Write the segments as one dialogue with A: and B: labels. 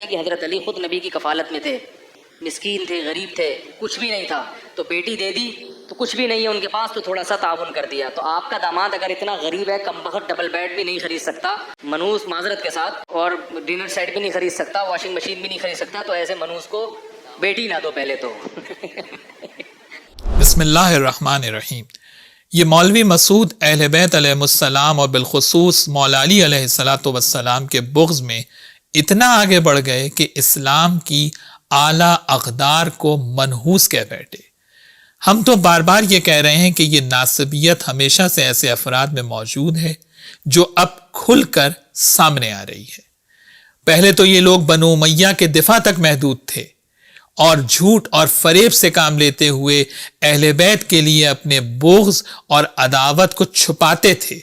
A: کہ حضرت علی خود نبی کی کفالت میں تھے، مسکین تھے، غریب تھے، کچھ بھی نہیں تھا، تو بیٹی دے دی تو کچھ بھی نہیں ہے ان کے پاس، تو تھوڑا سا تعاون کر دیا. تو آپ کا داماد اگر اتنا غریب ہے، کم بخت ڈبل بیڈ بھی نہیں خرید سکتا منوس معذرت کے ساتھ، اور ڈنر سیٹ بھی نہیں خرید سکتا، واشنگ مشین بھی نہیں خرید سکتا، تو ایسے منوس کو بیٹی نہ دو پہلے تو.
B: بسم اللہ الرحمن الرحیم. یہ مولوی مسعود اہل بیت علیہ السلام اور بالخصوص مولا علی علیہ الصلوۃ والسلام کے بغض میں اتنا آگے بڑھ گئے کہ اسلام کی اعلیٰ اقدار کو منحوس کہہ بیٹھے. ہم تو بار بار یہ کہہ رہے ہیں کہ یہ ناسبیت ہمیشہ سے ایسے افراد میں موجود ہے جو اب کھل کر سامنے آ رہی ہے. پہلے تو یہ لوگ بنو امیہ کے دفاع تک محدود تھے اور جھوٹ اور فریب سے کام لیتے ہوئے اہل بیت کے لیے اپنے بغض اور عداوت کو چھپاتے تھے،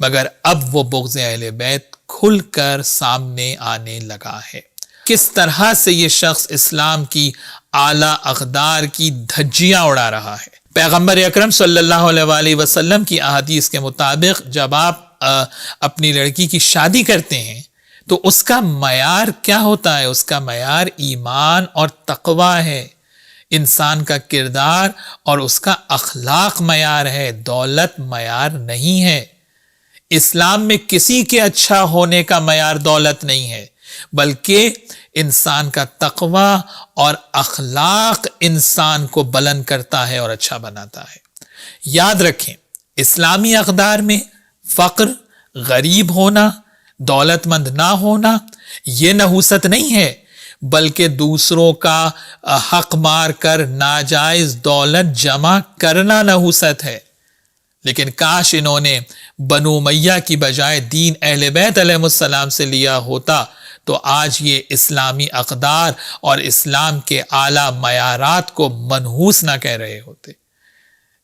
B: مگر اب وہ بغض اہل بیت کھل کر سامنے آنے لگا ہے. کس طرح سے یہ شخص اسلام کی اعلیٰ اقدار کی دھجیاں اڑا رہا ہے. پیغمبر اکرم صلی اللہ علیہ وآلہ وسلم کی احادیث کے مطابق جب آپ اپنی لڑکی کی شادی کرتے ہیں تو اس کا معیار کیا ہوتا ہے؟ اس کا معیار ایمان اور تقوی ہے. انسان کا کردار اور اس کا اخلاق معیار ہے، دولت معیار نہیں ہے. اسلام میں کسی کے اچھا ہونے کا معیار دولت نہیں ہے، بلکہ انسان کا تقوی اور اخلاق انسان کو بلند کرتا ہے اور اچھا بناتا ہے. یاد رکھیں، اسلامی اقدار میں فقر، غریب ہونا، دولت مند نہ ہونا یہ نحوست نہیں ہے، بلکہ دوسروں کا حق مار کر ناجائز دولت جمع کرنا نحوست ہے. لیکن کاش انہوں نے بنو امیہ کی بجائے دین اہل بیت علیہ السلام سے لیا ہوتا تو آج یہ اسلامی اقدار اور اسلام کے اعلیٰ معیارات کو منحوس نہ کہہ رہے ہوتے.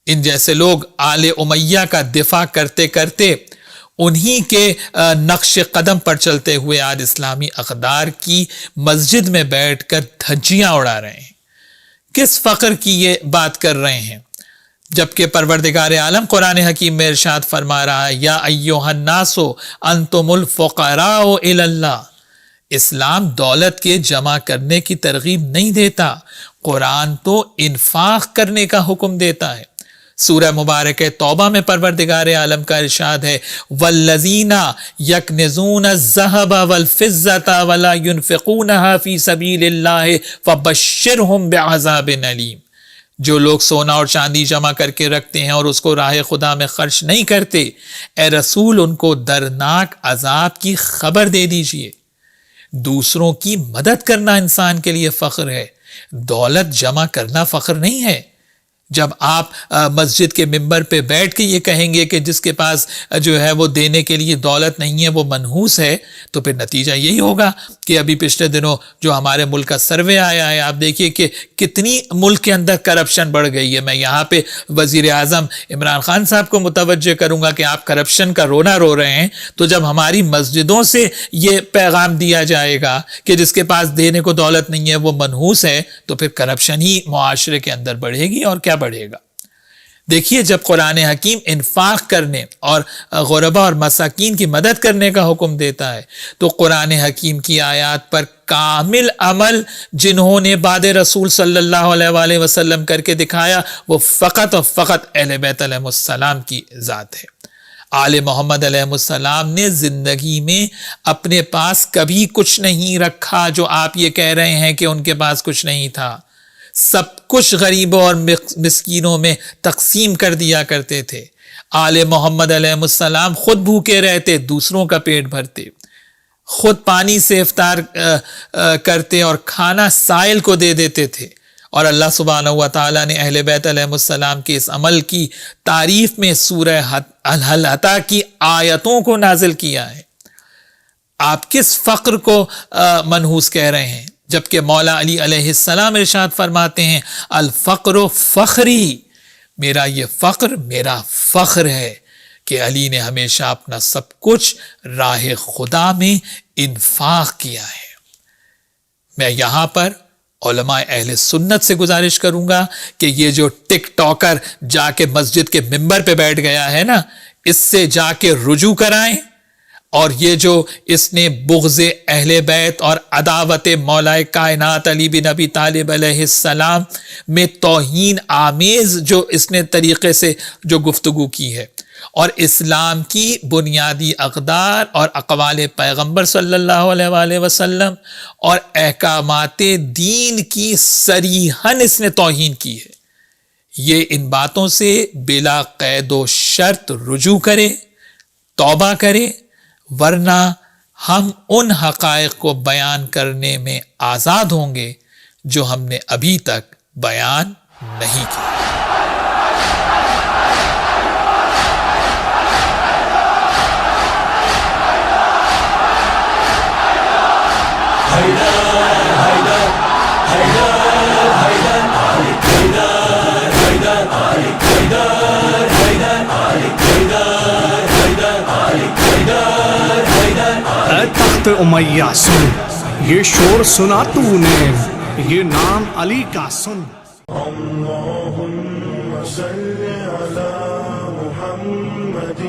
B: ان جیسے لوگ آل امیہ کا دفاع کرتے کرتے انہی کے نقش قدم پر چلتے ہوئے آج اسلامی اقدار کی مسجد میں بیٹھ کر دھجیاں اڑا رہے ہیں. کس فخر کی یہ بات کر رہے ہیں جبکہ پروردگار عالم قرآن حکیم میں ارشاد فرما رہا ہے یا ایھا الناس انتم الفقراء الی اللہ. اسلام دولت کے جمع کرنے کی ترغیب نہیں دیتا، قرآن تو انفاق کرنے کا حکم دیتا ہے. سورہ مبارک توبہ میں پروردگار عالم کا ارشاد ہے والذین یکنزون الذھب والفضة ولا ينفقونها فی سبیل اللہ فبشرہم بعذاب علیم. جو لوگ سونا اور چاندی جمع کر کے رکھتے ہیں اور اس کو راہ خدا میں خرچ نہیں کرتے، اے رسول ان کو دردناک عذاب کی خبر دے دیجئے. دوسروں کی مدد کرنا انسان کے لیے فخر ہے، دولت جمع کرنا فخر نہیں ہے. جب آپ مسجد کے ممبر پہ بیٹھ کے یہ کہیں گے کہ جس کے پاس جو ہے وہ دینے کے لیے دولت نہیں ہے وہ منحوس ہے، تو پھر نتیجہ یہی ہوگا کہ ابھی پچھلے دنوں جو ہمارے ملک کا سروے آیا ہے، آپ دیکھیے کہ کتنی ملک کے اندر کرپشن بڑھ گئی ہے. میں یہاں پہ وزیر اعظم عمران خان صاحب کو متوجہ کروں گا کہ آپ کرپشن کا رونا رو رہے ہیں، تو جب ہماری مسجدوں سے یہ پیغام دیا جائے گا کہ جس کے پاس دینے کو دولت نہیں ہے وہ منحوس ہے، تو پھر کرپشن ہی معاشرے کے اندر بڑھے گی اور کیا بڑھے گا. دیکھیے جب قرآن حکیم انفاق کرنے اور غربا اور مساکین کی مدد کرنے کا حکم دیتا ہے تو قرآن حکیم کی آیات پر کامل عمل جنہوں نے بعد رسول صلی اللہ علیہ وآلہ وسلم کر کے دکھایا وہ فقط اور فقط اہل بیت علیہ السلام کی ذات ہے. آل محمد علیہ السلام نے زندگی میں اپنے پاس کبھی کچھ نہیں رکھا جو آپ یہ کہہ رہے ہیں کہ ان کے پاس کچھ نہیں تھا. سب کچھ غریبوں اور مسکینوں میں تقسیم کر دیا کرتے تھے. آل محمد علیہ السلام خود بھوکے رہتے، دوسروں کا پیٹ بھرتے، خود پانی سے افطار کرتے اور کھانا سائل کو دے دیتے تھے. اور اللہ سبحانہ و تعالیٰ نے اہل بیت علیہ السلام کے اس عمل کی تعریف میں سورہ الحطہ کی آیتوں کو نازل کیا ہے. آپ کس فقر کو منحوس کہہ رہے ہیں جبکہ مولا علی علیہ السلام ارشاد فرماتے ہیں الفقر فخری، میرا یہ فقر میرا فخر ہے کہ علی نے ہمیشہ اپنا سب کچھ راہ خدا میں انفاق کیا ہے. میں یہاں پر علماء اہل سنت سے گزارش کروں گا کہ یہ جو ٹک ٹاکر جا کے مسجد کے ممبر پہ بیٹھ گیا ہے نا، اس سے جا کے رجوع کرائیں اور یہ جو اس نے بغض اہل بیت اور عداوت مولا کائنات علی بن ابی طالب علیہ السلام میں توہین آمیز جو اس نے طریقے سے جو گفتگو کی ہے، اور اسلام کی بنیادی اقدار اور اقوال پیغمبر صلی اللہ علیہ وآلہ وسلم اور احکامات دین کی صریحاً اس نے توہین کی ہے، یہ ان باتوں سے بلا قید و شرط رجوع کرے، توبہ کرے، ورنہ ہم ان حقائق کو بیان کرنے میں آزاد ہوں گے جو ہم نے ابھی تک بیان نہیں کیا۔
C: اے تخت امیہ سن، یہ شور سنا تو نے، یہ نام علی کا سن۔
D: اللہم صل علی محمد